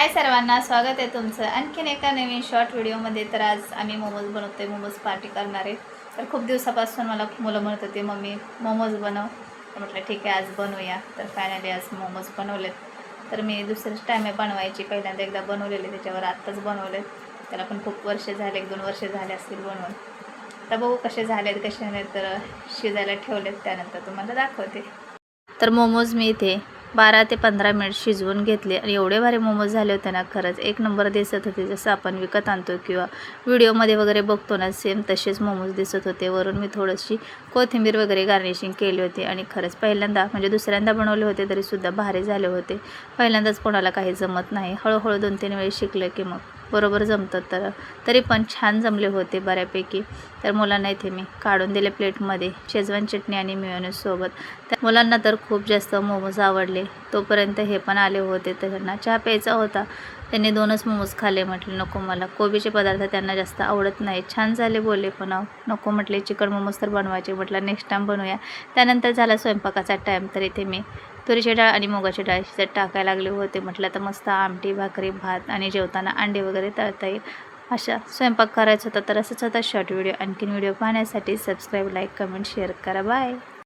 हाय सर्वांना, स्वागत आहे तुमचं आणखीन एका नवीन शॉर्ट व्हिडिओमध्ये। तर आज आम्ही मोमोज बनवतोय, मोमोज पार्टी करणार आहे। तर खूप दिवसापासून मला मुलं म्हणत होते मम्मी मोमोज बनव, तर म्हटलं ठीक आहे आज बनवूया। तर फायनली आज मोमोज बनवलेत। तर मी दुसरंच टाईम आहे बनवायची, पहिल्यांदा एकदा बनवलेले त्याच्यावर आत्ताच बनवलेत। त्याला पण खूप वर्ष झाले, 1-2 वर्ष झाले असतील बनवून। तर बघू कसे झालेत कसे नाही, तर शिजायला ठेवलेत, त्यानंतर तुम्हाला दाखवते। तर मोमोज मी इथे 12 ते 15 मिनिट शिजवून घेतले आणि एवढे भारी मोमोज झाले होते ना, खरंच एक नंबर दिसत होते। जसं आपण विकत आणतो किंवा व्हिडिओमध्ये वगैरे बघतो ना, सेम तसेच मोमोज दिसत होते। वरून मी थोडीशी कोथिंबीर वगैरे गार्निशिंग केली होती आणि खरंच पहिल्यांदा म्हणजे दुसऱ्यांदा बनवले होते तरीसुद्धा भारी झाले होते। पहिल्यांदाच कोणाला काही जमत नाही, हळूहळू 2-3 वेळी शिकलं की मग बरोबर जमतं। तर तरी पण छान जमले होते बऱ्यापैकी। तर मुलांना इथे मी काढून दिले प्लेटमध्ये शेजवान चटणी आणि मेयोनेजसोबत। त्या मुलांना तर खूप जास्त मोमोज आवडले। तोपर्यंत हे पण आले होते, तर त्यांना चहा प्यायचा होता। त्यांनी 2च मोमोज खाल्ले। म्हटले नको, मला कोबीचे पदार्थ त्यांना जास्त आवडत नाही। छान झाले बोलले, पण नको म्हटले, चिकन मोमोज तर बनवायचे। म्हटलं नेक्स्ट टाईम बनवूया। त्यानंतर झाला स्वयंपाकाचा टाईम। तर इथे मी तुरीची डाळ आणि मुगाची डाळ शिजत टाकायला लागले होते। म्हटलं तर मस्त आमटी, भाकरी, भात आणि जेवताना अंडे वगैरे तळता येईल अशा स्वयंपाक करायचा होता। तर असंच होता शॉर्ट व्हिडिओ। आणखीन व्हिडिओ पाहण्यासाठी सबस्क्राईब, लाईक, कमेंट, शेअर करा। बाय।